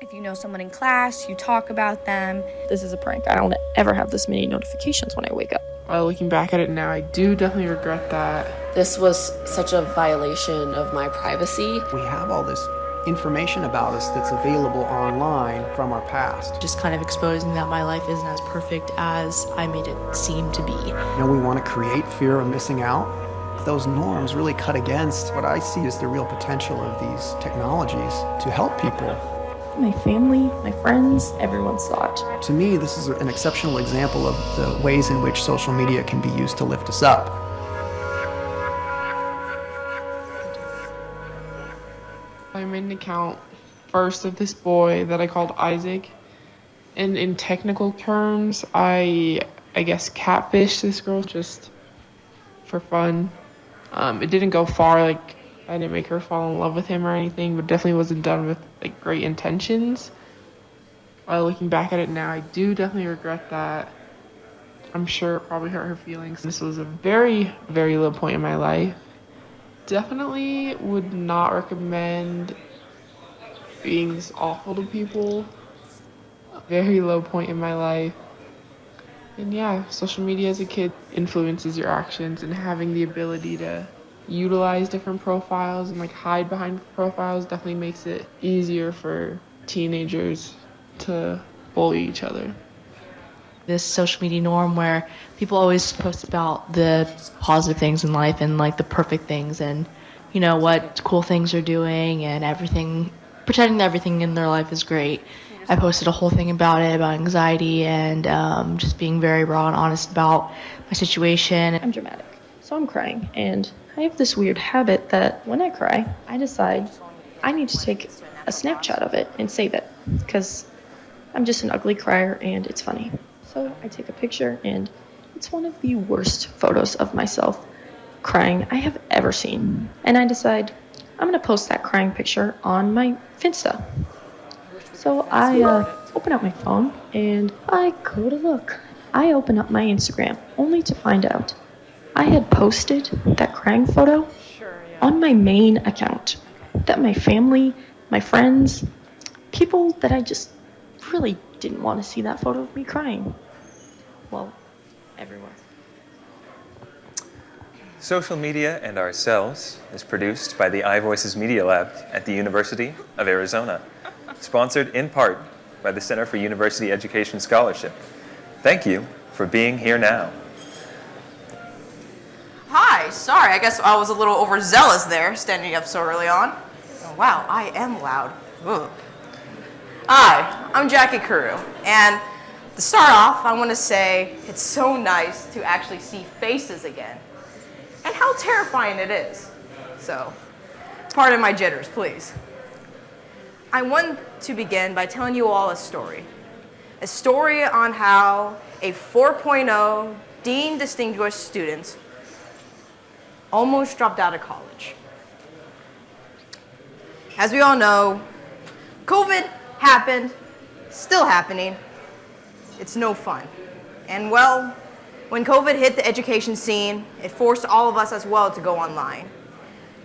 If you know someone in class, you talk about them. This is a prank. I don't ever have this many notifications when I wake up. Looking back at it now, I do definitely regret that. This was such a violation of my privacy. We have all this information about us that's available online from our past. Just kind of exposing that my life isn't as perfect as I made it seem to be. We want to create fear of missing out. Those norms really cut against what I see as the real potential of these technologies to help people. My family, my friends, everyone saw it. To me, this is an exceptional example of the ways in which social media can be used to lift us up. I made an account first of this boy that I called Isaac. And in technical terms, I guess catfished this girl just for fun. It didn't go far, like I didn't make her fall in love with him or anything, but definitely wasn't done with like great intentions. Looking back at it now, I do definitely regret that. I'm sure it probably hurt her feelings. This was a very, very low point in my life. Definitely would not recommend being this awful to people. A very low point in my life. And yeah, social media as a kid influences your actions, and having the ability to utilize different profiles and like hide behind profiles definitely makes it easier for teenagers to bully each other. This social media norm where people always post about the positive things in life and like the perfect things and what cool things they're doing and everything, pretending that everything in their life is great. I posted a whole thing about it, about anxiety and just being very raw and honest about my situation. I'm dramatic, so I'm crying, and I have this weird habit that when I cry, I decide I need to take a Snapchat of it and save it, because I'm just an ugly crier and it's funny. So I take a picture, and it's one of the worst photos of myself crying I have ever seen. And I decide I'm going to post that crying picture on my Finsta. So I open up my phone and I go to look. I open up my Instagram only to find out I had posted that crying photo on my main account. That my family, my friends, people that I just really didn't want to see that photo of me crying. Well, everyone. Social Media and Ourselves is produced by the iVoices Media Lab at the University of Arizona. Sponsored in part by the Center for University Education Scholarship. Thank you for being here now. Hi, sorry, I guess I was a little overzealous there, standing up so early on. Oh, wow, I am loud. Ugh. Hi, I'm Jackie Kuru, and to start off, I want to say it's so nice to actually see faces again, and how terrifying it is. So, pardon my jitters, please. I want to begin by telling you all a story on how a 4.0 Dean Distinguished student almost dropped out of college. As we all know, COVID happened, still happening. It's no fun. And well, when COVID hit the education scene, it forced all of us as well to go online.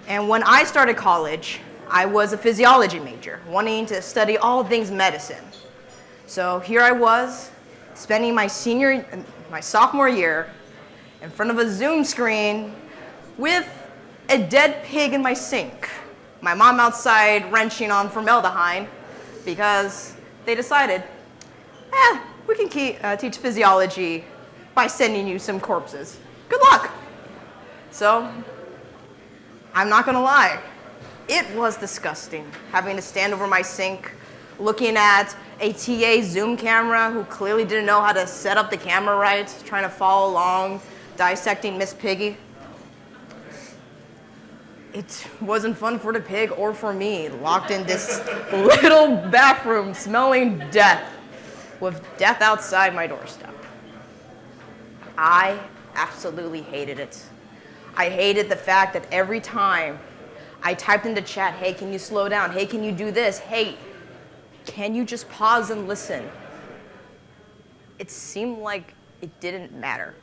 And when I started college, I was a physiology major, wanting to study all things medicine. So here I was, spending my sophomore year in front of a Zoom screen with a dead pig in my sink. My mom outside wrenching on formaldehyde because they decided, we can teach physiology by sending you some corpses. Good luck. So, I'm not gonna lie. It was disgusting having to stand over my sink, looking at a TA Zoom camera who clearly didn't know how to set up the camera right, trying to follow along, dissecting Miss Piggy. It wasn't fun for the pig or for me, locked in this little bathroom smelling death, with death outside my doorstep. I absolutely hated it. I hated the fact that every time I typed into chat, hey, can you slow down? Hey, can you do this? Hey, can you just pause and listen? It seemed like it didn't matter.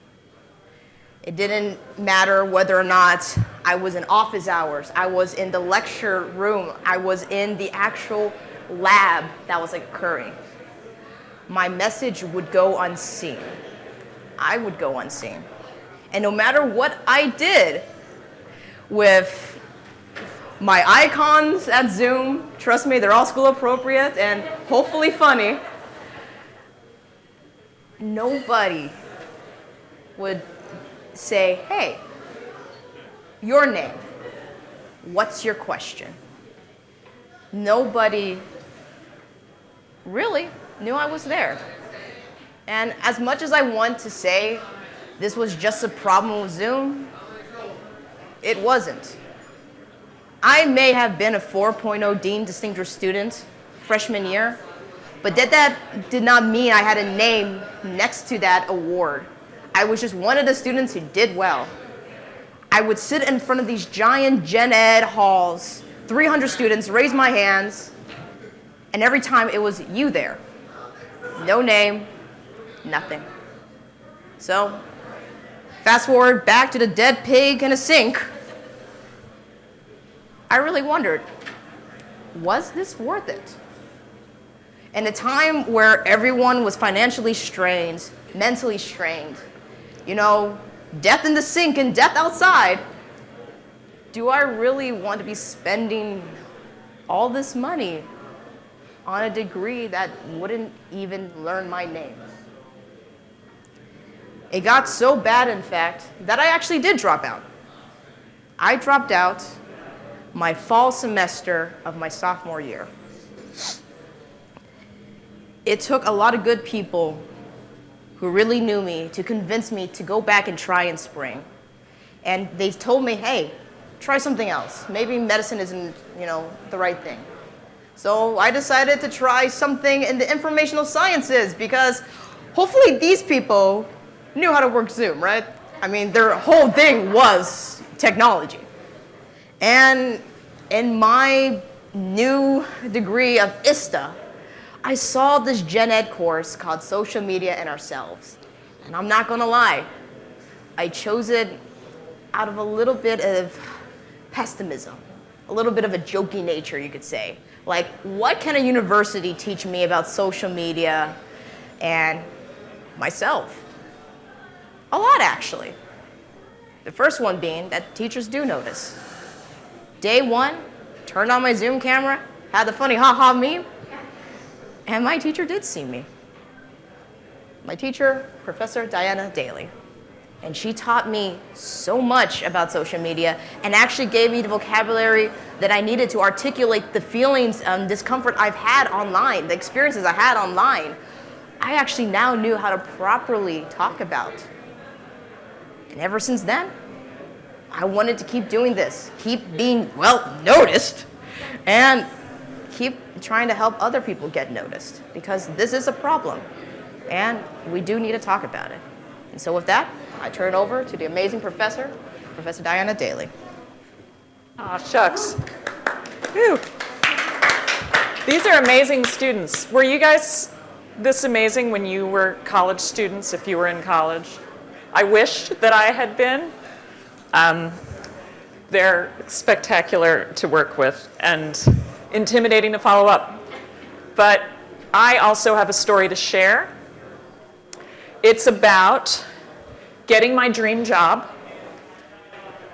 It didn't matter whether or not I was in office hours, I was in the lecture room, I was in the actual lab that was occurring, my message would go unseen. I would go unseen. And no matter what I did with my icons at Zoom, trust me, they're all school appropriate and hopefully funny, nobody would say, hey, your name, what's your question? Nobody really knew I was there. And as much as I want to say this was just a problem with Zoom, it wasn't. I may have been a 4.0 Dean Distinguished Student freshman year, but that did not mean I had a name next to that award. I was just one of the students who did well. I would sit in front of these giant gen ed halls, 300 students, raise my hands, and every time it was you there. No name, nothing. So, fast forward back to the dead pig in a sink. I really wondered, was this worth it? In a time where everyone was financially strained, mentally strained, death in the sink and death outside, do I really want to be spending all this money on a degree that wouldn't even learn my name? It got so bad, in fact, that I actually did drop out. I dropped out my fall semester of my sophomore year. It took a lot of good people who really knew me to convince me to go back and try in spring. And they told me, hey, try something else. Maybe medicine isn't, the right thing. So I decided to try something in the informational sciences because hopefully these people knew how to work Zoom, right? I mean, their whole thing was technology. And in my new degree of ISTA, I saw this gen ed course called Social Media and Ourselves. And I'm not gonna lie, I chose it out of a little bit of pessimism, a little bit of a jokey nature, you could say. Like, what can a university teach me about social media and myself? A lot, actually. The first one being that teachers do notice. Day one, turned on my Zoom camera, had the funny ha-ha meme, and my teacher did see me. My teacher, Professor Diana Daly. And she taught me so much about social media and actually gave me the vocabulary that I needed to articulate the feelings and discomfort I've had online, the experiences I had online. I actually now knew how to properly talk about. And ever since then, I wanted to keep doing this, keep being, noticed, and keep trying to help other people get noticed, because this is a problem, and we do need to talk about it. And so with that, I turn it over to the amazing professor, Professor Diana Daly. Aw, shucks. Whew. These are amazing students. Were you guys this amazing when you were college students, if you were in college? I wish that I had been. They're spectacular to work with and intimidating to follow up. But I also have a story to share. It's about getting my dream job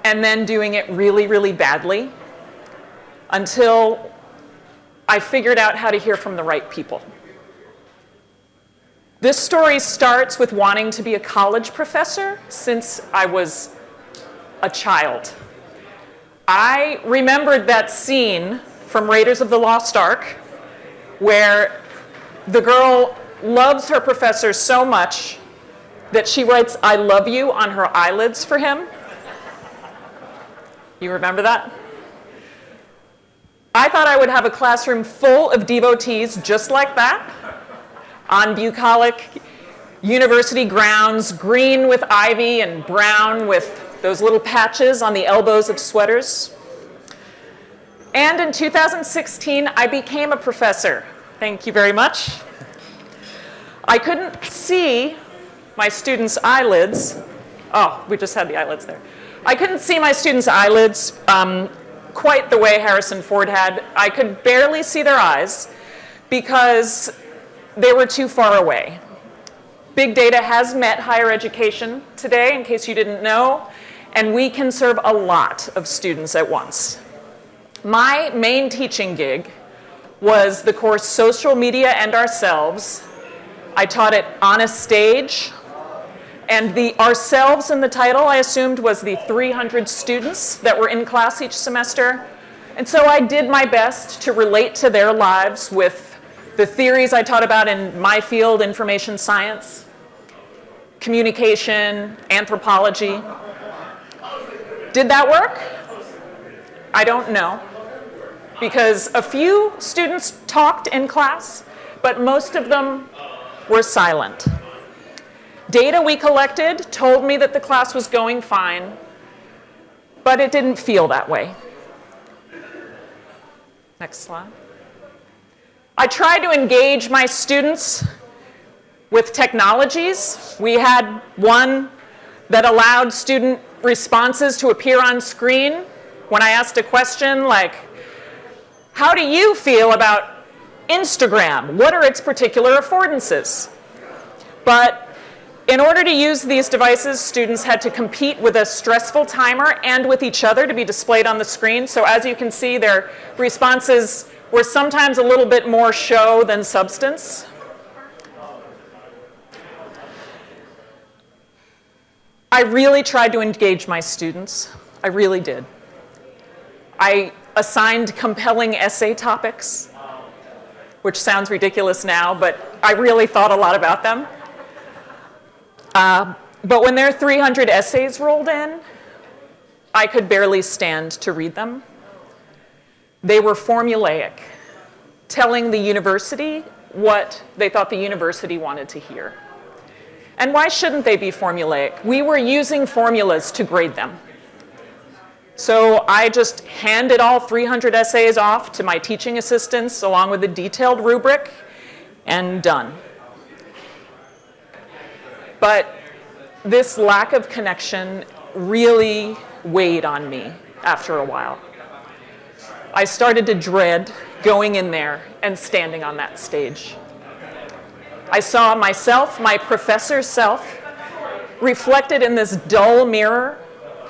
and then doing it really, really badly until I figured out how to hear from the right people. This story starts with wanting to be a college professor since I was a child. I remembered that scene from Raiders of the Lost Ark where the girl loves her professor so much that she writes "I love you" on her eyelids for him. You remember that? I thought I would have a classroom full of devotees just like that on bucolic university grounds, green with ivy and brown with those little patches on the elbows of sweaters. And in 2016, I became a professor. Thank you very much. I couldn't see my students' eyelids. Oh, we just had the eyelids there. I couldn't see my students' eyelids quite the way Harrison Ford had. I could barely see their eyes. because they were too far away. Big data has met higher education today, in case you didn't know, and we can serve a lot of students at once. My main teaching gig was the course Social Media and Ourselves. I taught it on a stage, and the ourselves in the title I assumed was the 300 students that were in class each semester. And so I did my best to relate to their lives with the theories I taught about in my field, information science, communication, anthropology. Did that work? I don't know, because a few students talked in class, but most of them were silent. Data we collected told me that the class was going fine, but it didn't feel that way. Next slide. I tried to engage my students with technologies. We had one that allowed student responses to appear on screen when I asked a question like, how do you feel about Instagram? What are its particular affordances? But in order to use these devices, students had to compete with a stressful timer and with each other to be displayed on the screen. So as you can see, their responses were sometimes a little bit more show than substance. I really tried to engage my students. I really did. I assigned compelling essay topics, which sounds ridiculous now, but I really thought a lot about them. But when their 300 essays rolled in, I could barely stand to read them. They were formulaic, telling the university what they thought the university wanted to hear. And why shouldn't they be formulaic? We were using formulas to grade them. So I just handed all 300 essays off to my teaching assistants along with a detailed rubric, and done. But this lack of connection really weighed on me after a while. I started to dread going in there and standing on that stage. I saw myself, my professor's self, reflected in this dull mirror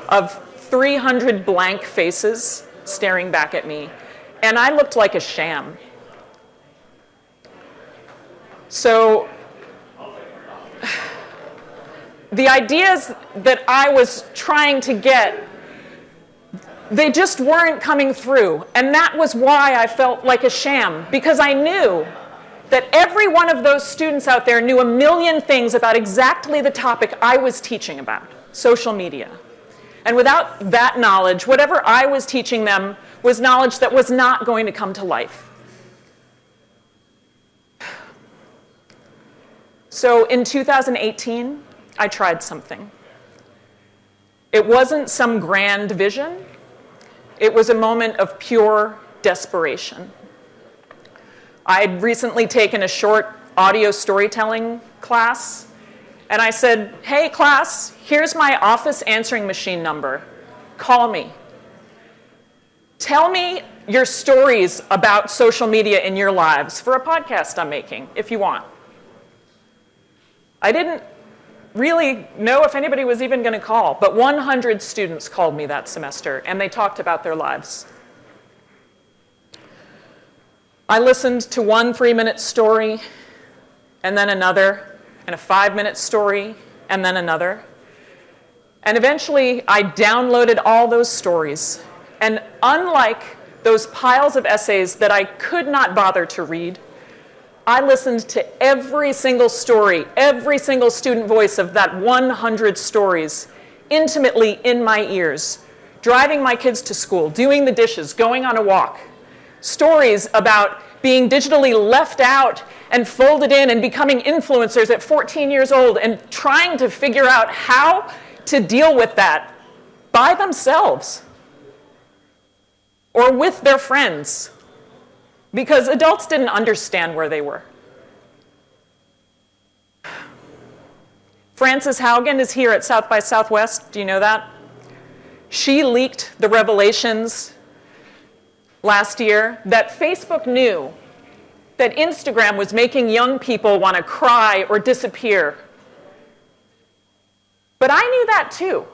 of 300 blank faces staring back at me, and I looked like a sham. So the ideas that I was trying to get, they just weren't coming through, and that was why I felt like a sham, because I knew that every one of those students out there knew a million things about exactly the topic I was teaching about, social media. And without that knowledge, whatever I was teaching them was knowledge that was not going to come to life. So in 2018, I tried something. It wasn't some grand vision. It was a moment of pure desperation. I'd recently taken a short audio storytelling class, and I said, hey class, here's my office answering machine number. Call me. Tell me your stories about social media in your lives for a podcast I'm making, if you want. I didn't really know if anybody was even going to call, but 100 students called me that semester, and they talked about their lives. I listened to one 3-minute story, and then another, and a 5-minute story, and then another. And eventually, I downloaded all those stories. And unlike those piles of essays that I could not bother to read, I listened to every single story, every single student voice of that 100 stories intimately in my ears, driving my kids to school, doing the dishes, going on a walk. Stories about being digitally left out and folded in and becoming influencers at 14 years old and trying to figure out how to deal with that by themselves or with their friends, because adults didn't understand where they were. Frances Haugen is here at South by Southwest. Do you know that? She leaked the revelations last year that Facebook knew that Instagram was making young people want to cry or disappear. But I knew that too.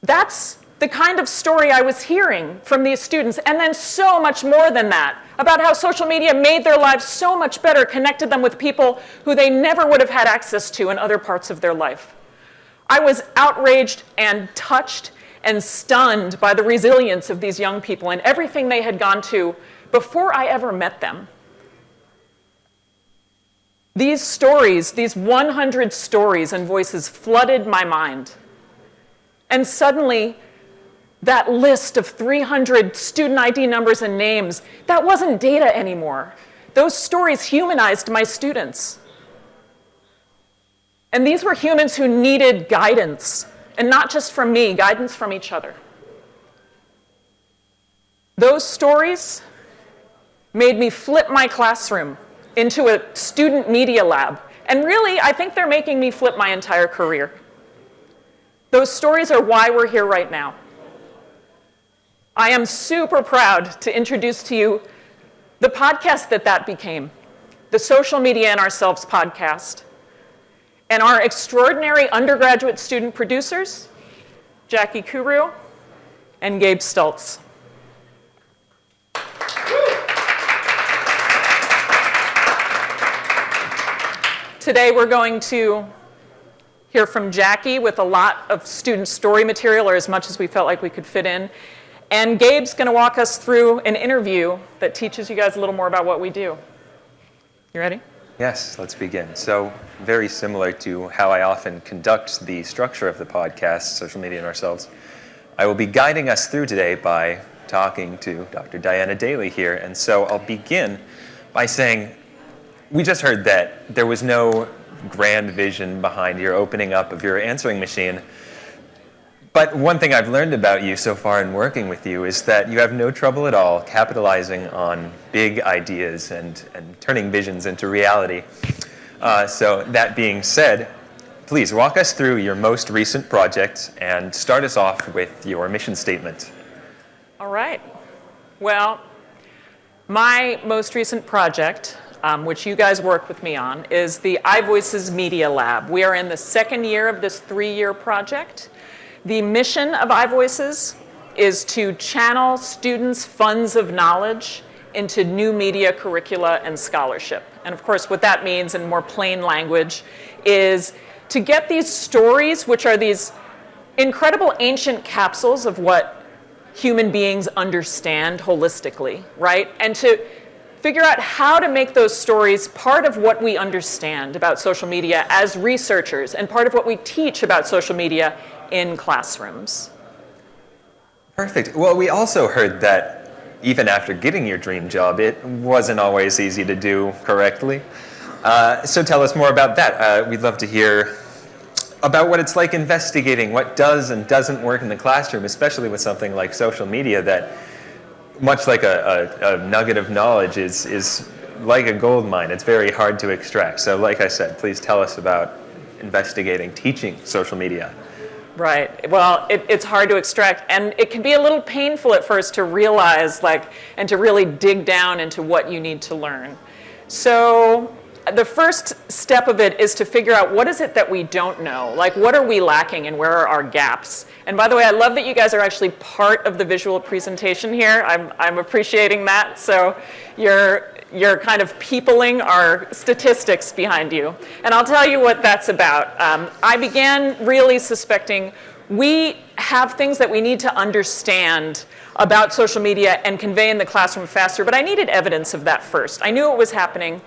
That's the kind of story I was hearing from these students, and then so much more than that, about how social media made their lives so much better, connected them with people who they never would have had access to in other parts of their life. I was outraged and touched and stunned by the resilience of these young people and everything they had gone to before I ever met them. These stories, these 100 stories and voices flooded my mind. And suddenly, that list of 300 student ID numbers and names, that wasn't data anymore. Those stories humanized my students. And these were humans who needed guidance, and not just from me, guidance from each other. Those stories made me flip my classroom into a student media lab. And really, I think they're making me flip my entire career. Those stories are why we're here right now. I am super proud to introduce to you the podcast that became, the Social Media and Ourselves podcast, and our extraordinary undergraduate student producers, Jackie Kuru and Gabe Stultz. Today we're going to hear from Jackie with a lot of student story material, or as much as we felt like we could fit in. And Gabe's going to walk us through an interview that teaches you guys a little more about what we do. You ready? Yes, let's begin. So, very similar to how I often conduct the structure of the podcast, Social Media and Ourselves, I will be guiding us through today by talking to Dr. Diana Daly here. And so I'll begin by saying, we just heard that there was no grand vision behind your opening up of your answering machine. But one thing I've learned about you so far in working with you is that you have no trouble at all capitalizing on big ideas and turning visions into reality. So that being said, please walk us through your most recent project and start us off with your mission statement. All right. Well, my most recent project, which you guys work with me on, is the iVoices Media Lab. We are in the second year of this 3-year project. The mission of iVoices is to channel students' funds of knowledge into new media curricula and scholarship. And of course, what that means in more plain language is to get these stories, which are these incredible ancient capsules of what human beings understand holistically, right? And to figure out how to make those stories part of what we understand about social media as researchers and part of what we teach about social media in classrooms. Perfect. Well, we also heard that even after getting your dream job, it wasn't always easy to do correctly. So tell us more about that. We'd love to hear about what it's like investigating what does and doesn't work in the classroom, especially with something like social media that, much like a nugget of knowledge, is like a gold mine. It's very hard to extract. So like I said, please tell us about investigating, teaching social media. Right. Well, it's hard to extract, and it can be a little painful at first to realize, and to really dig down into what you need to learn. So the first step of it is to figure out what is it that we don't know? Like, what are we lacking and where are our gaps? And by the way, I love that you guys are actually part of the visual presentation here. I'm appreciating that. So you're kind of peopling our statistics behind you. And I'll tell you what that's about. I began really suspecting we have things that we need to understand about social media and convey in the classroom faster, but I needed evidence of that first. I knew it was happening.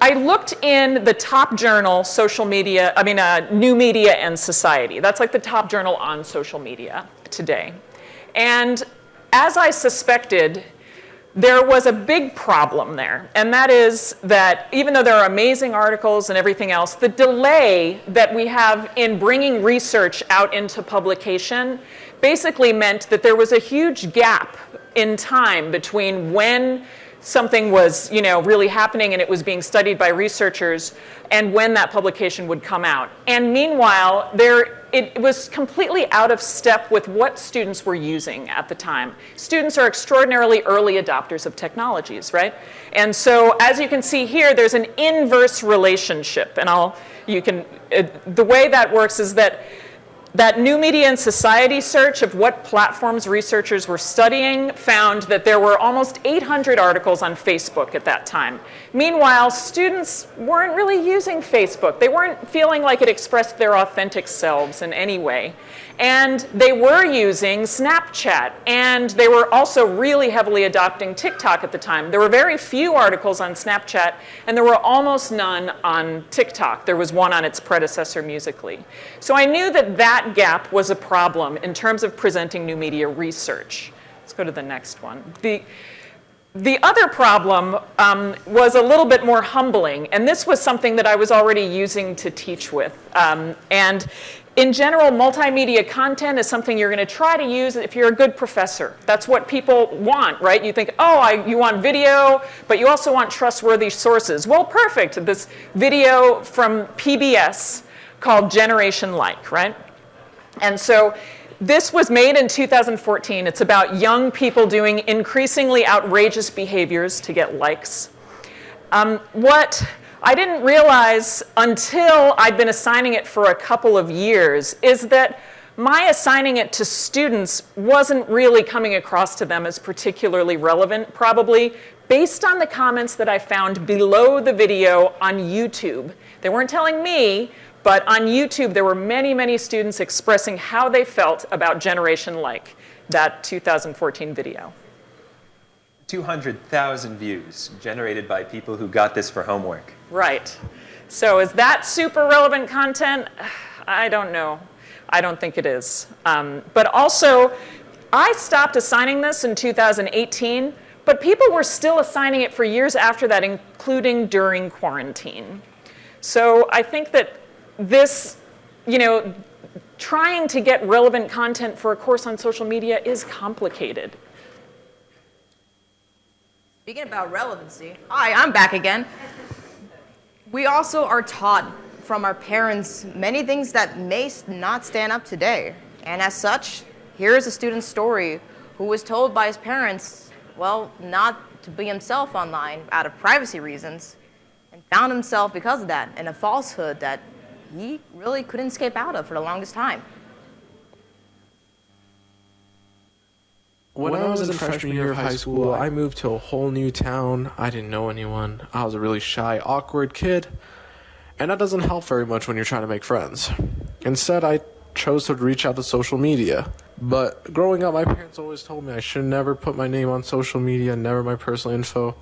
I looked in the top journal, New Media and Society. That's like the top journal on social media today. And as I suspected, there was a big problem there, and that is that even though there are amazing articles and everything else, the delay that we have in bringing research out into publication basically meant that there was a huge gap in time between when something was, really happening and it was being studied by researchers, and when that publication would come out. And meanwhile, it was completely out of step with what students were using at the time. Students are extraordinarily early adopters of technologies, right? And so, as you can see here, there's an inverse relationship. And the way that works is that New Media and Society search of what platforms researchers were studying found that there were almost 800 articles on Facebook at that time. Meanwhile, students weren't really using Facebook. They weren't feeling like it expressed their authentic selves in any way. And they were using Snapchat, and they were also really heavily adopting TikTok at the time. There were very few articles on Snapchat, and there were almost none on TikTok. There was one on its predecessor, Musical.ly. So I knew that gap was a problem in terms of presenting new media research. Let's go to the next one. The other problem was a little bit more humbling, and this was something that I was already using to teach with. And in general, multimedia content is something you're going to try to use if you're a good professor. That's what people want, right? You think, you want video, but you also want trustworthy sources. Well, perfect. This video from PBS called Generation Like, right? And so this was made in 2014. It's about young people doing increasingly outrageous behaviors to get likes. What I didn't realize until I'd been assigning it for a couple of years is that my assigning it to students wasn't really coming across to them as particularly relevant, probably based on the comments that I found below the video on YouTube. They weren't telling me, but on YouTube there were many, many students expressing how they felt about Generation Like, that 2014 video. 200,000 views generated by people who got this for homework. Right. So is that super relevant content? I don't know. I don't think it is. But also, I stopped assigning this in 2018, but people were still assigning it for years after that, including during quarantine. So I think that this, trying to get relevant content for a course on social media is complicated. Speaking about relevancy, hi, I'm back again. We also are taught from our parents many things that may not stand up today. And as such, here is a student's story who was told by his parents, not to be himself online out of privacy reasons, and found himself, because of that, in a falsehood that he really couldn't escape out of for the longest time. When I was in freshman year of high school, I moved to a whole new town. I didn't know anyone. I was a really shy, awkward kid. And that doesn't help very much when you're trying to make friends. Instead, I chose to reach out to social media. But growing up, my parents always told me I should never put my name on social media, never my personal info.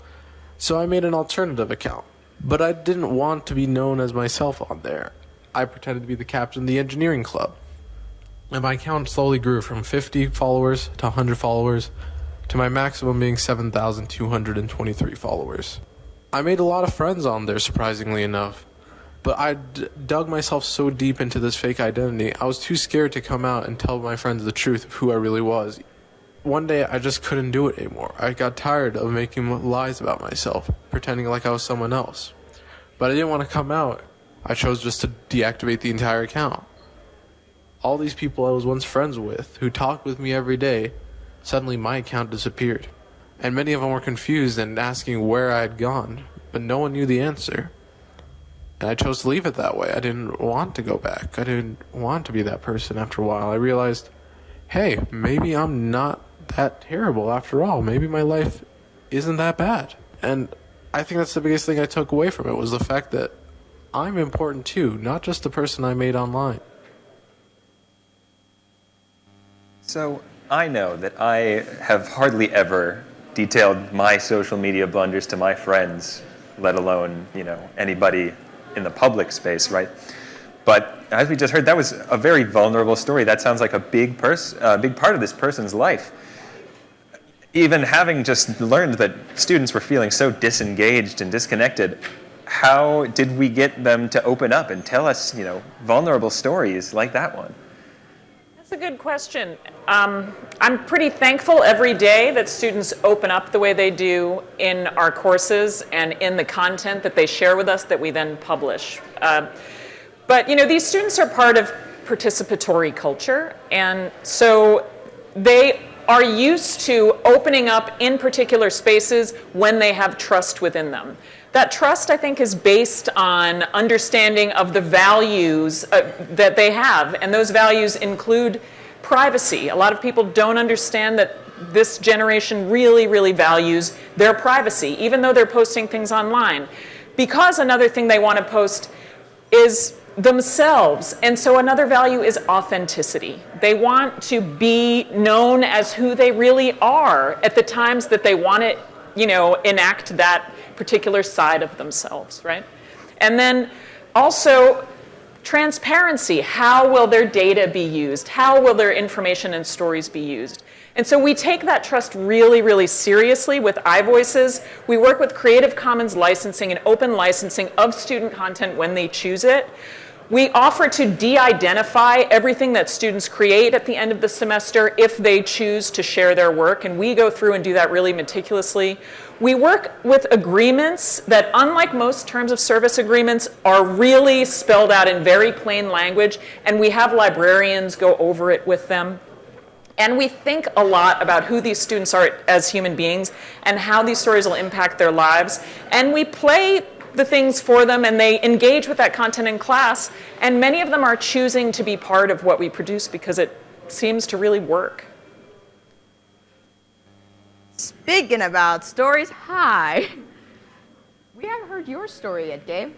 So I made an alternative account. But I didn't want to be known as myself on there. I pretended to be the captain of the engineering club. And my account slowly grew from 50 followers to 100 followers to my maximum being 7,223 followers. I made a lot of friends on there, surprisingly enough. But I dug myself so deep into this fake identity, I was too scared to come out and tell my friends the truth of who I really was. One day, I just couldn't do it anymore. I got tired of making lies about myself, pretending like I was someone else. But I didn't want to come out. I chose just to deactivate the entire account. All these people I was once friends with, who talked with me every day, suddenly my account disappeared. And many of them were confused and asking where I had gone, but no one knew the answer. And I chose to leave it that way. I didn't want to go back. I didn't want to be that person after a while. I realized, hey, maybe I'm not that terrible after all. Maybe my life isn't that bad. And I think that's the biggest thing I took away from it, was the fact that I'm important too, not just the person I made online. So I know that I have hardly ever detailed my social media blunders to my friends, let alone, anybody in the public space, right? But as we just heard, that was a very vulnerable story. That sounds like a big part of this person's life. Even having just learned that students were feeling so disengaged and disconnected, how did we get them to open up and tell us, vulnerable stories like that one? That's a good question. I'm pretty thankful every day that students open up the way they do in our courses and in the content that they share with us that we then publish. But these students are part of participatory culture, and so they are used to opening up in particular spaces when they have trust within them. That trust, I think, is based on understanding of the values that they have, and those values include privacy. A lot of people don't understand that this generation really, really values their privacy, even though they're posting things online. Because another thing they want to post is themselves, and so another value is authenticity. They want to be known as who they really are at the times that they want to, enact that particular side of themselves, right? And then also transparency. How will their data be used? How will their information and stories be used? And so we take that trust really, really seriously with iVoices. We work with Creative Commons licensing and open licensing of student content when they choose it. We offer to de-identify everything that students create at the end of the semester if they choose to share their work, and we go through and do that really meticulously. We work with agreements that, unlike most terms of service agreements, are really spelled out in very plain language, and we have librarians go over it with them. And we think a lot about who these students are as human beings and how these stories will impact their lives. And we play the things for them, and they engage with that content in class. And many of them are choosing to be part of what we produce because it seems to really work. Speaking about stories, Hi. We haven't heard your story yet, Dave.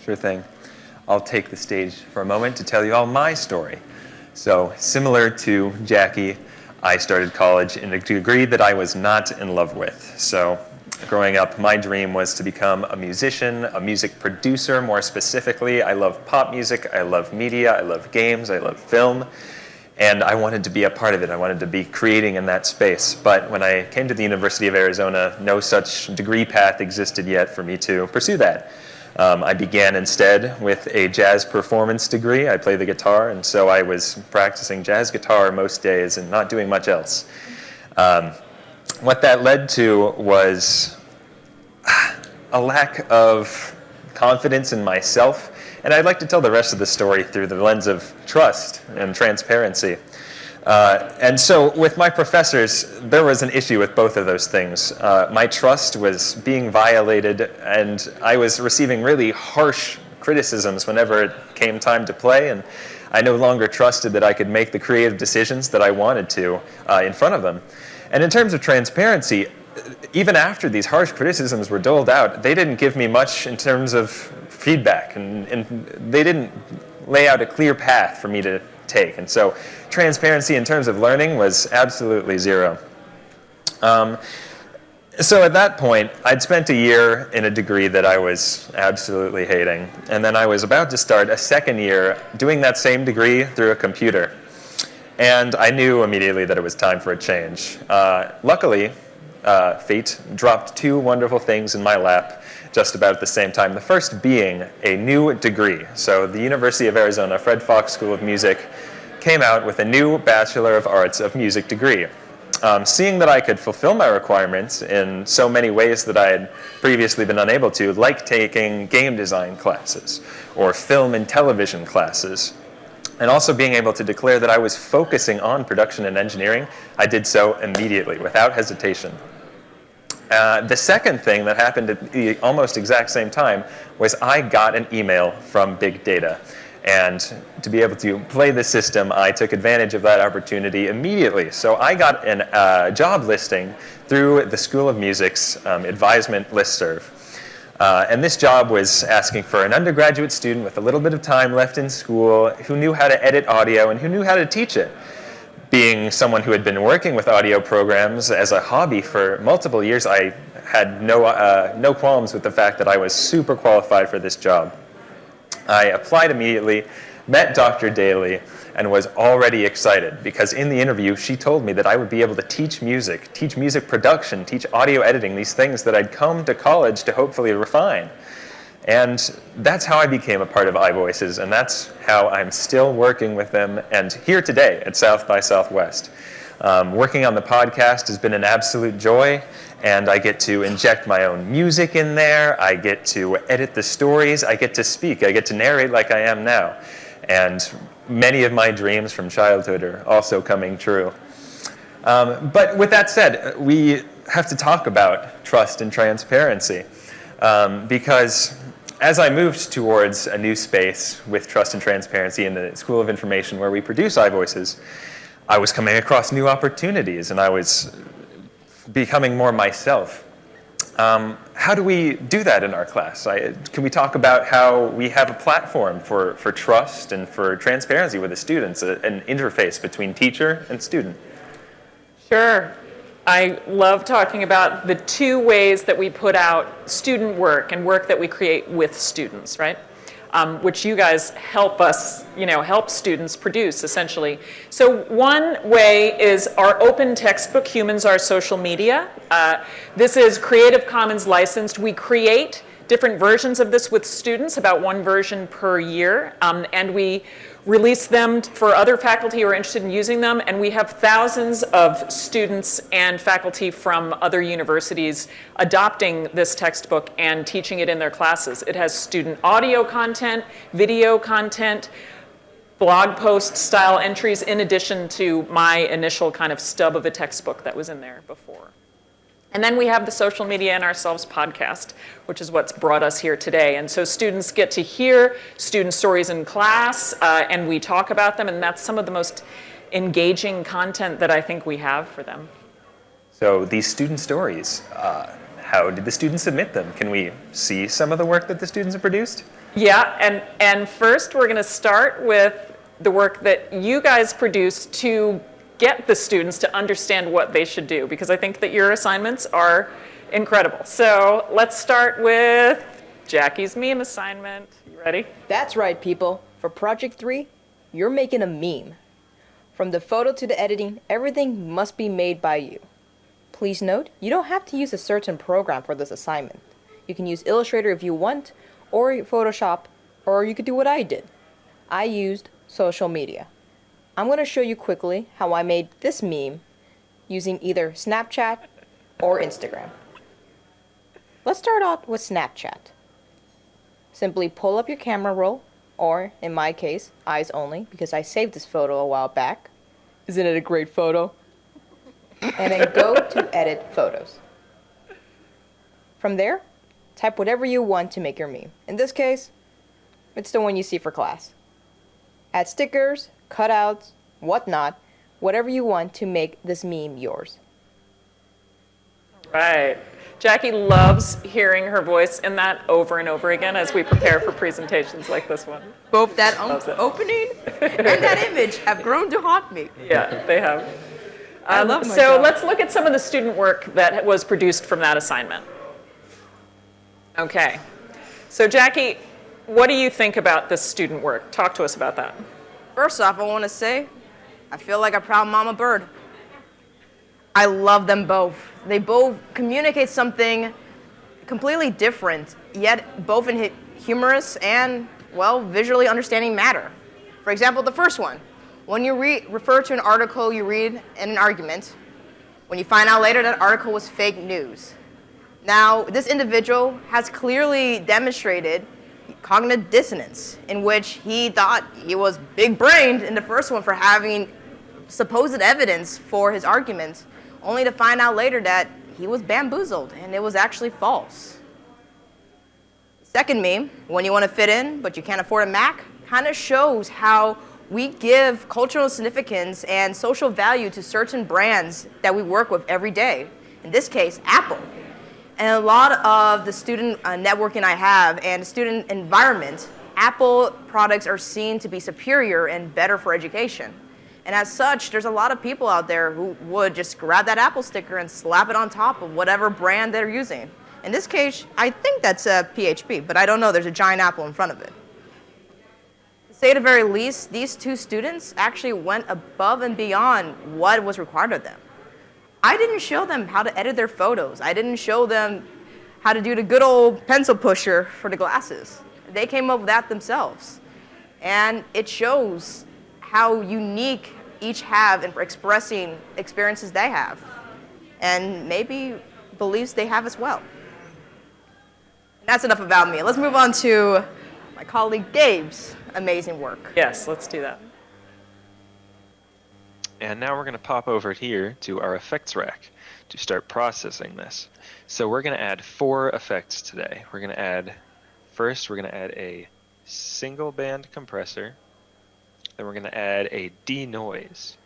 Sure thing. I'll take the stage for a moment to tell you all my story. So, similar to Jackie, I started college in a degree that I was not in love with. So, growing up, my dream was to become a musician, a music producer more specifically. I love pop music, I love media, I love games, I love film, and I wanted to be a part of it. I wanted to be creating in that space. But when I came to the University of Arizona, no such degree path existed yet for me to pursue that. I began instead with a jazz performance degree. I play the guitar, and so I was practicing jazz guitar most days and not doing much else. What that led to was a lack of confidence in myself, and I'd like to tell the rest of the story through the lens of trust and transparency. And so with my professors, there was an issue with both of those things. My trust was being violated, and I was receiving really harsh criticisms whenever it came time to play, and I no longer trusted that I could make the creative decisions that I wanted to in front of them. And in terms of transparency, even after these harsh criticisms were doled out, they didn't give me much in terms of feedback, and they didn't lay out a clear path for me to take. And so transparency in terms of learning was absolutely zero. So at that point, I'd spent a year in a degree that I was absolutely hating. And then I was about to start a second year doing that same degree through a computer. And I knew immediately that it was time for a change. Luckily, fate dropped two wonderful things in my lap just about at the same time. The first being a new degree. So the University of Arizona Fred Fox School of Music came out with a new Bachelor of Arts of Music degree. Seeing that I could fulfill my requirements in so many ways that I had previously been unable to, like taking game design classes or film and television classes, and also being able to declare that I was focusing on production and engineering, I did so immediately, without hesitation. The second thing that happened at the almost exact same time was I got an email from Big Data. And to be able to play the system, I took advantage of that opportunity immediately. So I got a job listing through the School of Music's advisement listserv. And this job was asking for an undergraduate student with a little bit of time left in school who knew how to edit audio and who knew how to teach it. Being someone who had been working with audio programs as a hobby for multiple years, I had no qualms with the fact that I was super qualified for this job. I applied immediately, met Dr. Daly, and was already excited because in the interview she told me that I would be able to teach music production, teach audio editing, these things that I'd come to college to hopefully refine. And that's how I became a part of iVoices, and that's how I'm still working with them and here today at South by Southwest. Working on the podcast has been an absolute joy, and I get to inject my own music in there, I get to edit the stories, I get to speak, I get to narrate like I am now. And many of my dreams from childhood are also coming true. But with that said, we have to talk about trust and transparency, because as I moved towards a new space with trust and transparency in the School of Information where we produce iVoices, I was coming across new opportunities and I was becoming more myself. How do we do that in our class? Can we talk about how we have a platform for trust and for transparency with the students, an interface between teacher and student? Sure. I love talking about the two ways that we put out student work and work that we create with students, right? Which you guys help us, help students produce, essentially. So one way is our open textbook, Humans Are Social Media. This is Creative Commons licensed. We create different versions of this with students, about one version per year, and we release them for other faculty who are interested in using them, and we have thousands of students and faculty from other universities adopting this textbook and teaching it in their classes. It has student audio content, video content, blog post style entries, in addition to my initial kind of stub of a textbook that was in there before. And then we have the Social Media and Ourselves podcast, which is what's brought us here today. And so students get to hear student stories in class, and we talk about them, and that's some of the most engaging content that I think we have for them. So these student stories, how did the students submit them? Can we see some of the work that the students have produced? Yeah, and first we're going to start with the work that you guys produced to get the students to understand what they should do, because I think that your assignments are incredible. So let's start with Jackie's meme assignment. You ready? That's right, people. For Project 3, you're making a meme. From the photo to the editing, everything must be made by you. Please note, you don't have to use a certain program for this assignment. You can use Illustrator if you want, or Photoshop, or you could do what I did. I used social media. I'm going to show you quickly how I made this meme using either Snapchat or Instagram. Let's start out with Snapchat. Simply pull up your camera roll, or in my case, eyes only, because I saved this photo a while back. Isn't it a great photo? And then go to edit photos. From there, type whatever you want to make your meme. In this case, it's the one you see for class. Add stickers, cutouts, whatnot, whatever you want to make this meme yours. Right. Jackie loves hearing her voice in that over and over again as we prepare for presentations like this one. Both that opening and that image have grown to haunt me. Yeah, they have. I love my So job. let's look at some of the student work that was produced from that assignment. Okay. So Jackie, what do you think about this student work? Talk to us about that. First off, I want to say, I feel like a proud mama bird. I love them both. They both communicate something completely different, yet both in humorous and, well, visually understanding matter. For example, the first one, when you refer to an article you read in an argument, when you find out later that article was fake news. Now, this individual has clearly demonstrated cognitive dissonance, in which he thought he was big-brained in the first one for having supposed evidence for his argument, only to find out later that he was bamboozled and it was actually false. Second meme, when you want to fit in but you can't afford a Mac, kind of shows how we give cultural significance and social value to certain brands that we work with every day. In this case, Apple. And a lot of the student networking I have and the student environment, Apple products are seen to be superior and better for education. And as such, there's a lot of people out there who would just grab that Apple sticker and slap it on top of whatever brand they're using. In this case, I think that's a PHP, but I don't know. There's a giant apple in front of it. To say the very least, these two students actually went above and beyond what was required of them. I didn't show them how to edit their photos. I didn't show them how to do the good old pencil pusher for the glasses. They came up with that themselves. And it shows how unique each have in expressing experiences they have, and maybe beliefs they have as well. And that's enough about me. Let's move on to my colleague Gabe's amazing work. Yes, let's do that. And now we're going to pop over here to our effects rack to start processing this. So we're going to add 4 effects today. We're going to add a single band compressor. Then we're going to add a denoise.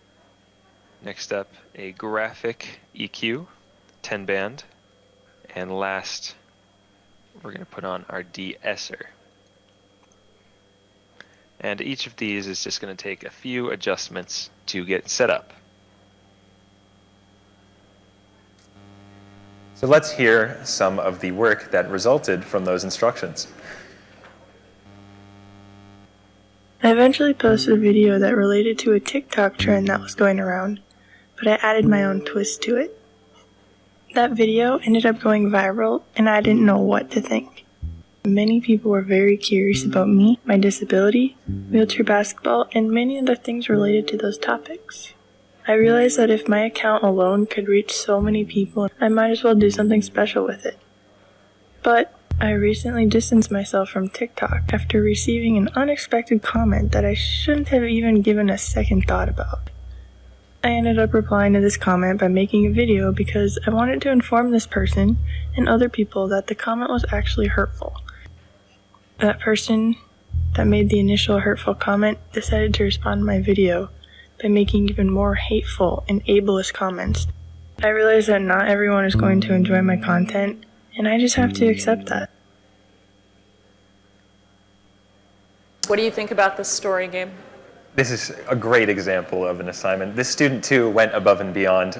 Next up, a graphic EQ, 10 band. And last, we're going to put on our de-esser. And each of these is just going to take a few adjustments to get set up. So let's hear some of the work that resulted from those instructions. I eventually posted a video that related to a TikTok trend that was going around, but I added my own twist to it. That video ended up going viral, and I didn't know what to think. Many people were very curious about me, my disability, wheelchair basketball, and many other things related to those topics. I realized that if my account alone could reach so many people, I might as well do something special with it. But I recently distanced myself from TikTok after receiving an unexpected comment that I shouldn't have even given a second thought about. I ended up replying to this comment by making a video because I wanted to inform this person and other people that the comment was actually hurtful. That person that made the initial hurtful comment decided to respond to my video by making even more hateful and ableist comments. I realize that not everyone is going to enjoy my content, and I just have to accept that. What do you think about this story, Gabe? This is a great example of an assignment. This student, too, went above and beyond.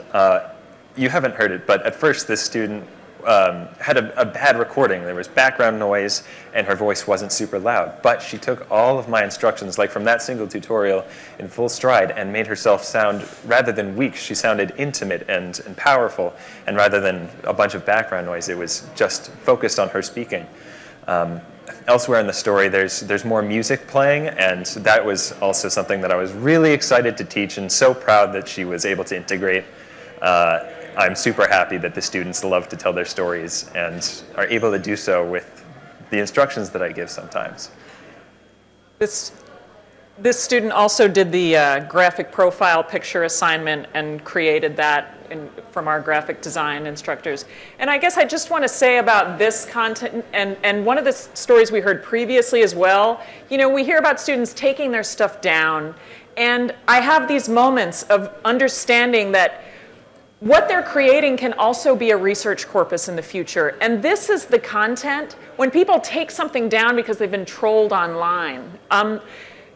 You haven't heard it, but at first this student had a bad recording. There was background noise, and her voice wasn't super loud. But she took all of my instructions, like from that single tutorial, in full stride and made herself sound, rather than weak, she sounded intimate and powerful. And rather than a bunch of background noise, it was just focused on her speaking. Elsewhere in the story, there's more music playing, and that was also something that I was really excited to teach and so proud that she was able to integrate. I'm super happy that the students love to tell their stories and are able to do so with the instructions that I give sometimes. This student also did the graphic profile picture assignment and created that from our graphic design instructors. And I guess I just want to say about this content, and one of the stories we heard previously as well, we hear about students taking their stuff down, and I have these moments of understanding that what they're creating can also be a research corpus in the future. And this is the content when people take something down because they've been trolled online.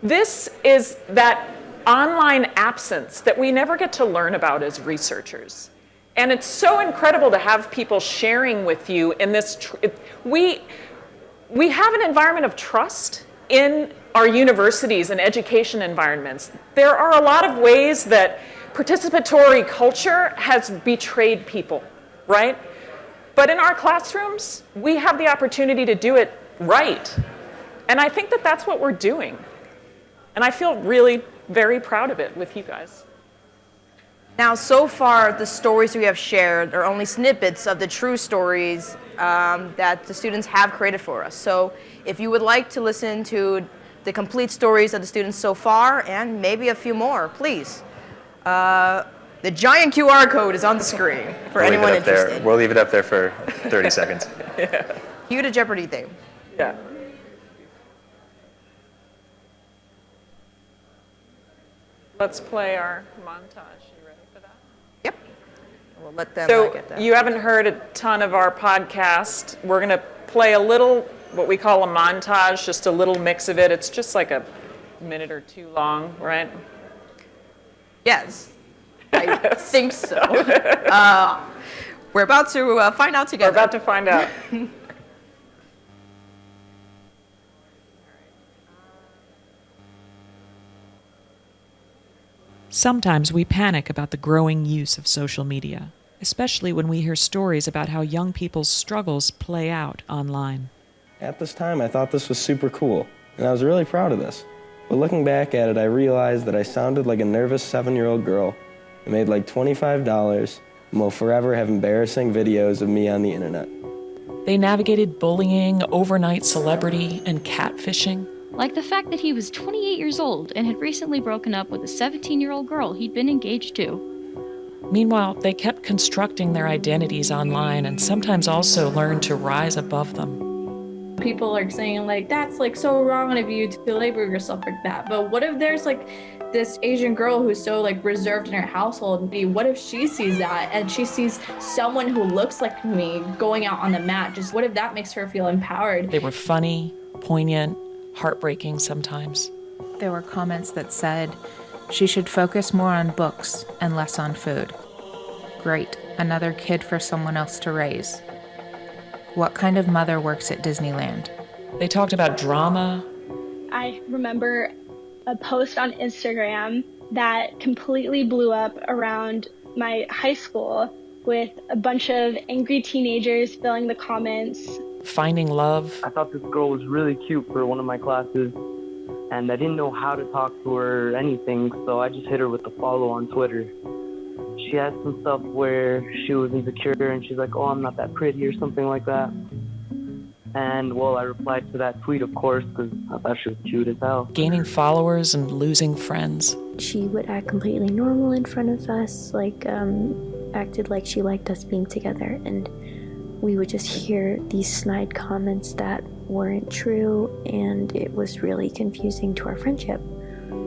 This is that online absence that we never get to learn about as researchers. And it's so incredible to have people sharing with you in this. We have an environment of trust in our universities and education environments. There are a lot of ways that participatory culture has betrayed people, right? But in our classrooms, we have the opportunity to do it right. And I think that that's what we're doing. And I feel really very proud of it with you guys. Now, so far, the stories we have shared are only snippets of the true stories that the students have created for us. So if you would like to listen to the complete stories of the students so far, and maybe a few more, please. The giant QR code is on the screen for anyone interested. We'll leave it up there for 30 seconds. Yeah. Cue the Jeopardy theme. Yeah. Let's play our montage. You ready for that? Yep. We'll let them get that. So you haven't heard a ton of our podcast. We're going to play a little, what we call a montage, just a little mix of it. It's just like a minute or two long, right? Yes, I think so. We're about to find out together. We're about to find out. Sometimes we panic about the growing use of social media, especially when we hear stories about how young people's struggles play out online. At this time, I thought this was super cool, and I was really proud of this. But looking back at it, I realized that I sounded like a nervous 7-year-old girl who made like $25 and will forever have embarrassing videos of me on the internet. They navigated bullying, overnight celebrity, and catfishing. Like the fact that he was 28 years old and had recently broken up with a 17-year-old girl he'd been engaged to. Meanwhile, they kept constructing their identities online and sometimes also learned to rise above them. People are saying, like, that's like so wrong of you to label yourself like that. But what if there's like this Asian girl who's so like reserved in her household? What if she sees that and she sees someone who looks like me going out on the mat? Just what if that makes her feel empowered? They were funny, poignant, heartbreaking sometimes. There were comments that said she should focus more on books and less on food. Great, another kid for someone else to raise. What kind of mother works at Disneyland? They talked about drama. I remember a post on Instagram that completely blew up around my high school with a bunch of angry teenagers filling the comments. Finding love. I thought this girl was really cute for one of my classes, and I didn't know how to talk to her or anything, so I just hit her with a follow on Twitter. She had some stuff where she was insecure and she's like, oh, I'm not that pretty or something like that. And, well, I replied to that tweet, of course, because I thought she was cute as hell. Gaining followers and losing friends. She would act completely normal in front of us, like, acted like she liked us being together. And we would just hear these snide comments that weren't true, and it was really confusing to our friendship.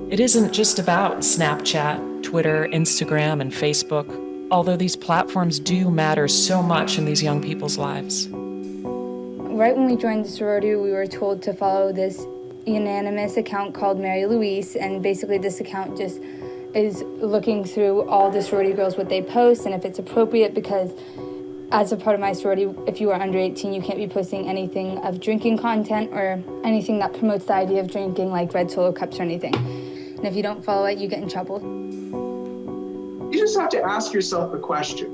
It isn't just about Snapchat, Twitter, Instagram, and Facebook, although these platforms do matter so much in these young people's lives. Right when we joined the sorority, we were told to follow this unanimous account called Mary Louise, and basically this account just is looking through all the sorority girls, what they post, and if it's appropriate, because as a part of my sorority, if you are under 18, you can't be posting anything of drinking content or anything that promotes the idea of drinking, like red Solo cups or anything. And if you don't follow it, you get in trouble. You just have to ask yourself the question,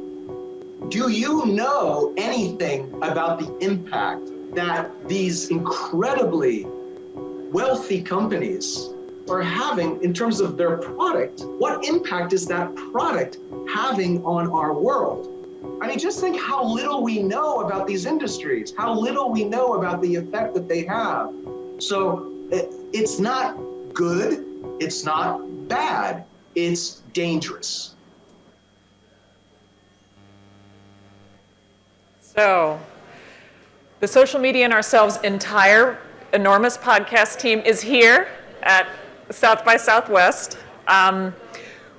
do you know anything about the impact that these incredibly wealthy companies are having in terms of their product? What impact is that product having on our world? I mean, just think how little we know about these industries, how little we know about the effect that they have. So it's not good, it's not bad, it's dangerous. So, the Social Media and Ourselves entire enormous podcast team is here at South by Southwest.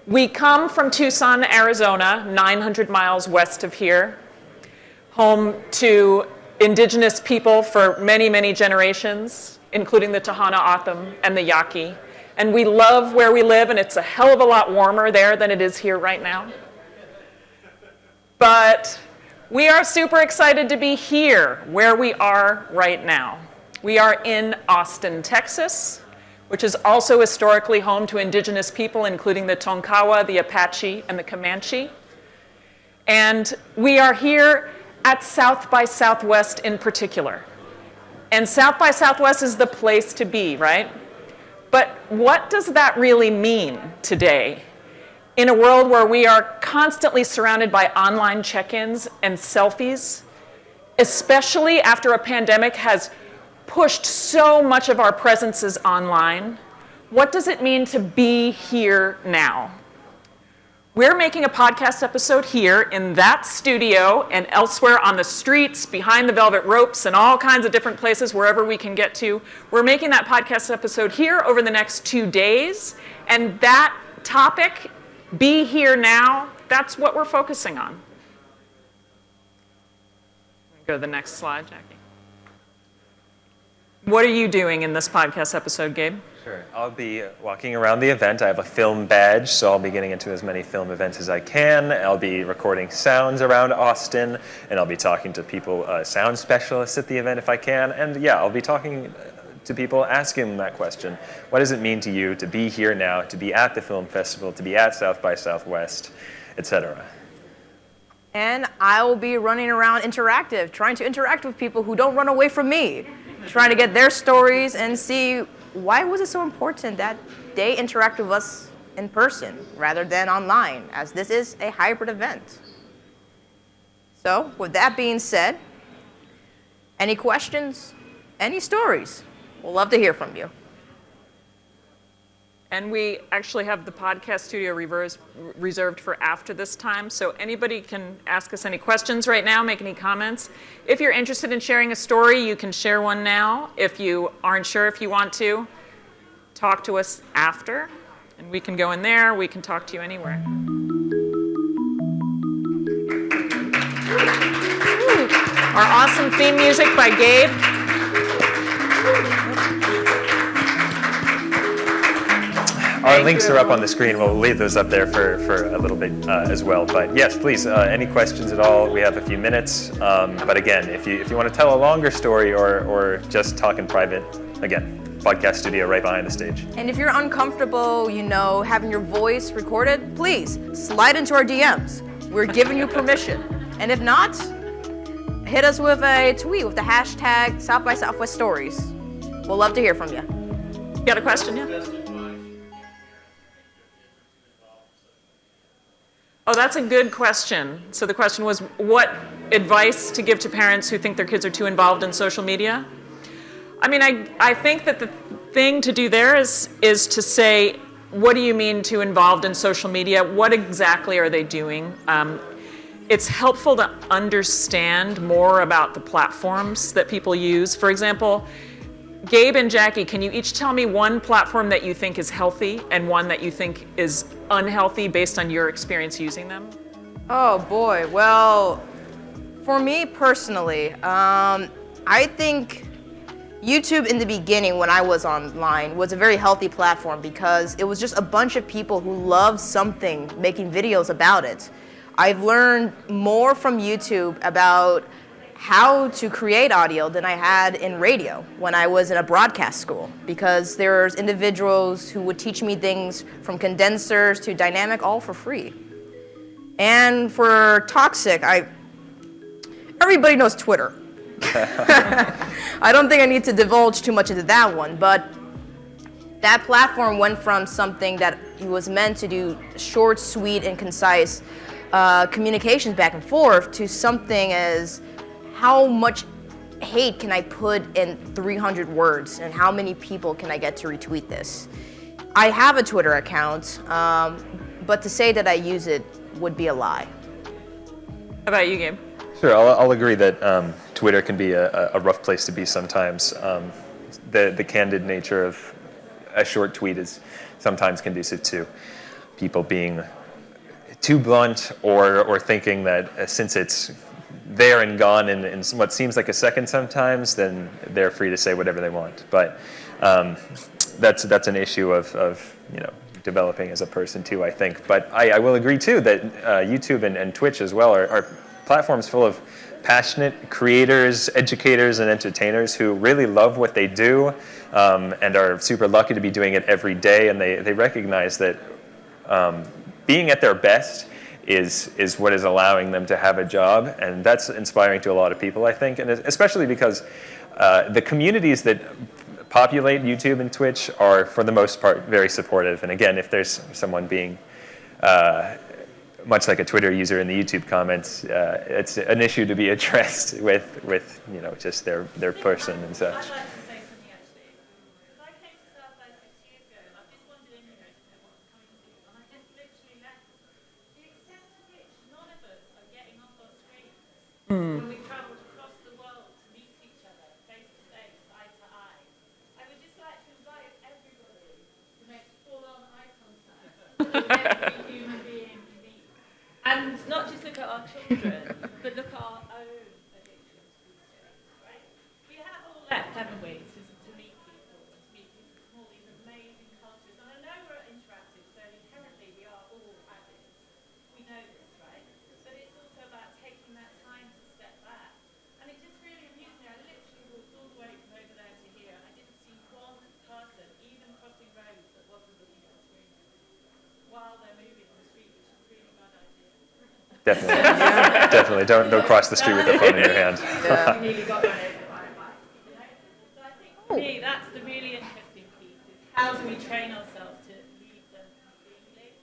We come from Tucson, Arizona, 900 miles west of here, home to indigenous people for many, many generations, including the Tohono O'odham and the Yaqui. And we love where we live, and it's a hell of a lot warmer there than it is here right now. But we are super excited to be here, where we are right now. We are in Austin, Texas, which is also historically home to indigenous people, including the Tonkawa, the Apache, and the Comanche. And we are here at South by Southwest in particular. And South by Southwest is the place to be, right? But what does that really mean today? In a world where we are constantly surrounded by online check-ins and selfies, especially after a pandemic has pushed so much of our presences online, what does it mean to be here now? We're making a podcast episode here in that studio and elsewhere on the streets, behind the velvet ropes, and all kinds of different places, wherever we can get to. We're making that podcast episode here over the next 2 days, and that topic, be here now, that's what we're focusing on. Go to the next slide, Jackie. What are you doing in this podcast episode, Gabe? Sure. I'll be walking around the event. I have a film badge, so I'll be getting into as many film events as I can. I'll be recording sounds around Austin, and I'll be talking to people, sound specialists at the event if I can. And yeah, I'll be talking to people, asking them that question. What does it mean to you to be here now, to be at the film festival, to be at South by Southwest, etc.? And I will be running around interactive, trying to interact with people who don't run away from me, trying to get their stories and see why was it so important that they interact with us in person rather than online, as this is a hybrid event. So with that being said, any questions, any stories? We'll love to hear from you. And we actually have the podcast studio reserved for after this time, so anybody can ask us any questions right now, make any comments. If you're interested in sharing a story, you can share one now. If you aren't sure if you want to, talk to us after, and we can go in there, we can talk to you anywhere. Our awesome theme music by Gabe. Our links are up on the screen. We'll leave those up there for a little bit as well. But yes, please, any questions at all? We have a few minutes. But again, if you want to tell a longer story or just talk in private, again, podcast studio right behind the stage. And if you're uncomfortable, having your voice recorded, please slide into our DMs. We're giving you permission. And if not, hit us with a tweet with the hashtag South by Southwest Stories. We'll love to hear from you. You got a question, yeah? Oh, that's a good question. So the question was, what advice to give to parents who think their kids are too involved in social media? I mean, I think that the thing to do there is to say, what do you mean too involved in social media? What exactly are they doing? It's helpful to understand more about the platforms that people use. For example, Gabe and Jackie, can you each tell me one platform that you think is healthy and one that you think is unhealthy based on your experience using them? Oh boy, well, for me personally, I think YouTube in the beginning when I was online was a very healthy platform because it was just a bunch of people who loved something making videos about it. I've learned more from YouTube about how to create audio than I had in radio when I was in a broadcast school, because there's individuals who would teach me things from condensers to dynamic all for free. And for toxic, everybody knows Twitter. I don't think I need to divulge too much into that one, but that platform went from something that was meant to do short, sweet, and concise communications back and forth to something as how much hate can I put in 300 words and how many people can I get to retweet this? I have a Twitter account, but to say that I use it would be a lie. How about you, Gabe? Sure, I'll agree that Twitter can be a rough place to be sometimes. The candid nature of a short tweet is sometimes conducive to people being too blunt or thinking that since it's there and gone in what seems like a second sometimes, then they're free to say whatever they want. But that's an issue of developing as a person too, I think. But I will agree too that YouTube and Twitch as well are platforms full of passionate creators, educators, and entertainers who really love what they do and are super lucky to be doing it every day. And they recognize that being at their best is what is allowing them to have a job, and that's inspiring to a lot of people, I think, and especially because the communities that populate YouTube and Twitch are, for the most part, very supportive. And again, if there's someone being much like a Twitter user in the YouTube comments, it's an issue to be addressed with just their person and such. When we travelled across the world to meet each other face to face, eye to eye, I would just like to invite everybody to make full-on eye contact with every human being we meet. And not just look at our children, but look at our own addictions these days, right? We have all left, haven't we, to meet people from all these amazing cultures. And I know we're interactive, so inherently we are all addicts. We know this, right? But it's also about taking that time to step back. And it just really amused me. I literally walked all the way from over there to here. I didn't see one person, even crossing roads, that wasn't looking at a screen while they're moving on the street, which is a really bad idea. Definitely. Definitely. Don't cross the street with the phone in your hand. You nearly got run over by a bike, you know? So I think for me, that's the really interesting piece, is how do we train ourselves to lead them completely?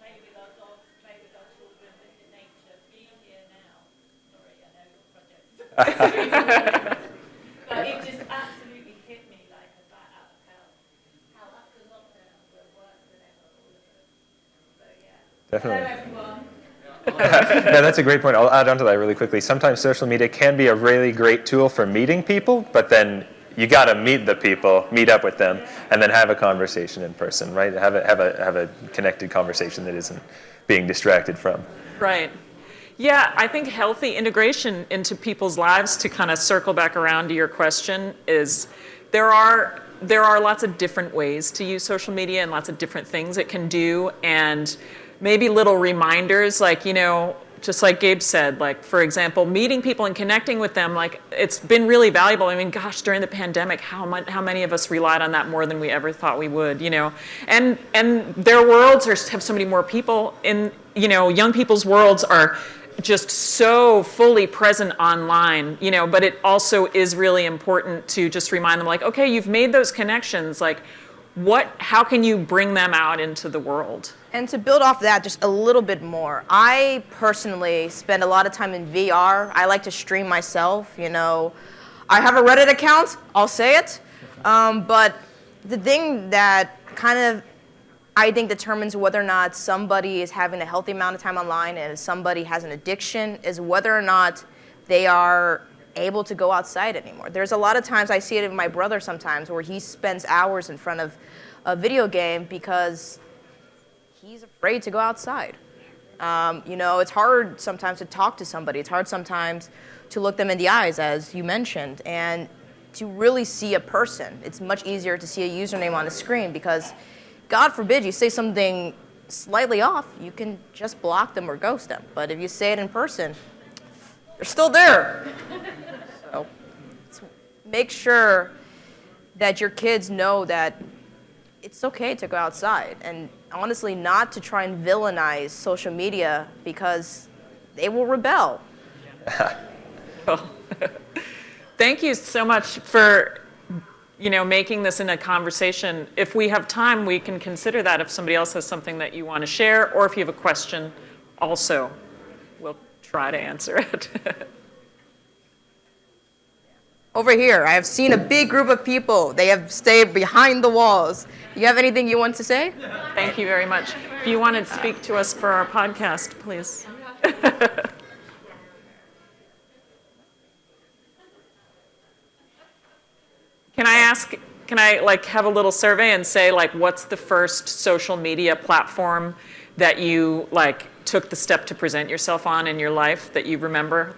Play with our dogs, play with our children, look at nature, be here now. Sorry, I know your project. But it just absolutely hit me like a bat out of hell. How after lockdown, we're worse than ever, all of us. So yeah. Definitely. Hello, everyone. No, that's a great point. I'll add on to that really quickly. Sometimes social media can be a really great tool for meeting people, but then you got to meet the people, meet up with them, and then have a conversation in person, right? Have a connected conversation that isn't being distracted from. Right. Yeah, I think healthy integration into people's lives, to kind of circle back around to your question, is there are lots of different ways to use social media and lots of different things it can do, and maybe little reminders, like, you know, just like Gabe said, like, for example, meeting people and connecting with them, like, it's been really valuable. I mean, gosh, during the pandemic, how many of us relied on that more than we ever thought we would, you know? And their worlds have so many more people in, you know, young people's worlds are just so fully present online, you know, but it also is really important to just remind them, like, okay, you've made those connections, like, how can you bring them out into the world? And to build off that just a little bit more, I personally spend a lot of time in VR. I like to stream myself, you know. I have a Reddit account, I'll say it. But the thing that kind of, I think, determines whether or not somebody is having a healthy amount of time online and if somebody has an addiction is whether or not they are able to go outside anymore. There's a lot of times, I see it in my brother sometimes, where he spends hours in front of a video game because he's afraid to go outside. You know, it's hard sometimes to talk to somebody. It's hard sometimes to look them in the eyes, as you mentioned, and to really see a person. It's much easier to see a username on a screen because, God forbid, you say something slightly off, you can just block them or ghost them. But if you say it in person, they're still there. So make sure that your kids know that it's okay to go outside, and honestly not to try and villainize social media because they will rebel. Thank you so much for, you know, making this in a conversation. If we have time, we can consider that if somebody else has something that you want to share, or if you have a question also, we'll try to answer it. Over here, I have seen a big group of people. They have stayed behind the walls. You have anything you want to say? Thank you very much. If you want to speak to us for our podcast, please. Can I like have a little survey and say, like, what's the first social media platform that you like took the step to present yourself on in your life that you remember?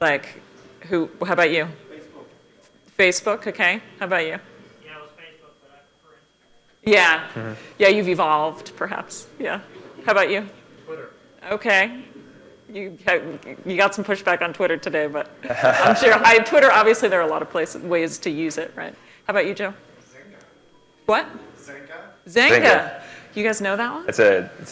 Like, how about you? Facebook, okay. How about you? Yeah, it was Facebook, but I prefer Instagram. Yeah. Mm-hmm. Yeah, you've evolved, perhaps. Yeah. How about you? Twitter. Okay. You got some pushback on Twitter today, but I'm sure. Twitter, obviously, there are a lot of ways to use it, right? How about you, Joe? Zynga. What? Zynga. You guys know that one? It's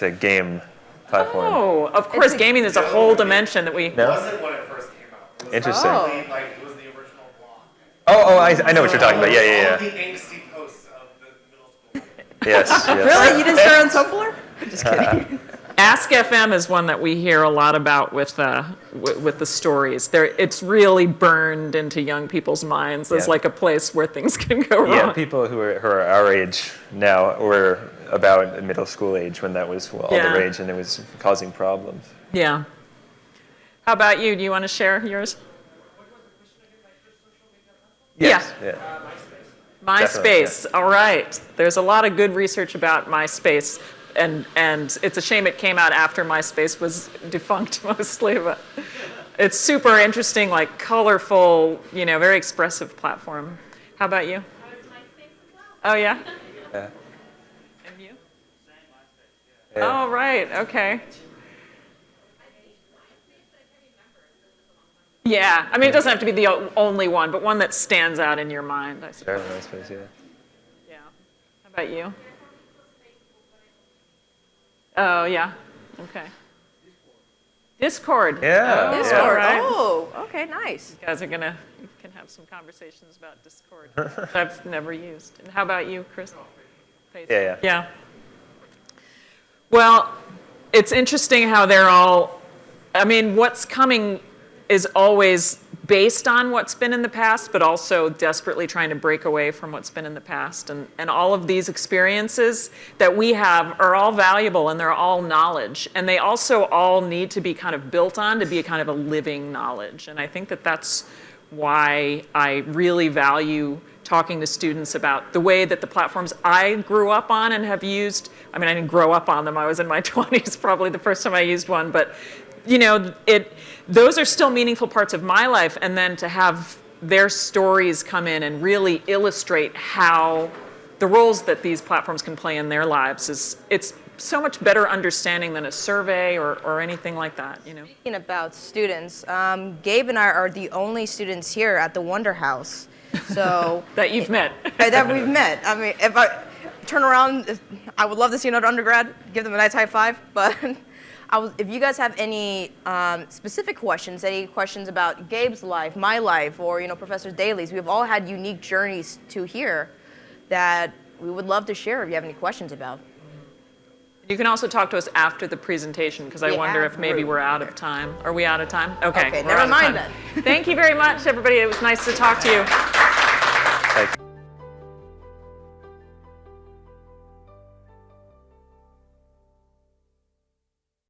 a game platform. Oh, of course, gaming is a whole dimension that we... No? It wasn't when it first came out. It was Interesting. Like, it was the original blog. Oh, I know what you're talking about. Yeah. All the angsty posts of the middle school. Yes. Really? You didn't start on Tumblr? Just kidding. Ask FM is one that we hear a lot about with the stories. It's really burned into young people's minds as like a place where things can go wrong. Yeah, people who are our age now were about middle school age when that was all the rage, and it was causing problems. Yeah. How about you? Do you want to share yours? Yes. Yeah. MySpace. All right. There's a lot of good research about MySpace. And it's a shame it came out after MySpace was defunct mostly, but it's super interesting, like colorful, very expressive platform. How about you? Oh, yeah? Yeah. And you? Oh, right, okay. Yeah, I mean, it doesn't have to be the only one, but one that stands out in your mind, I suppose. Sure, MySpace, yeah. Yeah. How about you? Oh, yeah. Okay. Discord. Yeah. Oh, Discord. all right. Oh, okay, nice. You guys you can have some conversations about Discord that I've never used. And how about you, Chris? Yeah. Yeah. Well, it's interesting how they're all, I mean, what's coming is always based on what's been in the past, but also desperately trying to break away from what's been in the past. And all of these experiences that we have are all valuable and they're all knowledge. And they also all need to be kind of built on to be a kind of a living knowledge. And I think that that's why I really value talking to students about the way that the platforms I grew up on and have used. I mean, I didn't grow up on them. I was in my 20s, probably the first time I used one. But, you know, those are still meaningful parts of my life. And then to have their stories come in and really illustrate how the roles that these platforms can play in their lives it's so much better understanding than a survey or anything like that, you know. Speaking about students, Gabe and I are the only students here at the Wonder House. So that you've met. That we've met. I mean, if I turn around, I would love to see another undergrad, give them a nice high five. But if you guys have any specific questions, any questions about Gabe's life, my life, or Professor Daly's, we've all had unique journeys to here that we would love to share if you have any questions about. You can also talk to us after the presentation because I wonder if maybe we're out of time. Are we out of time? Okay, never mind then. Thank you very much, everybody. It was nice to talk to you. Thank you.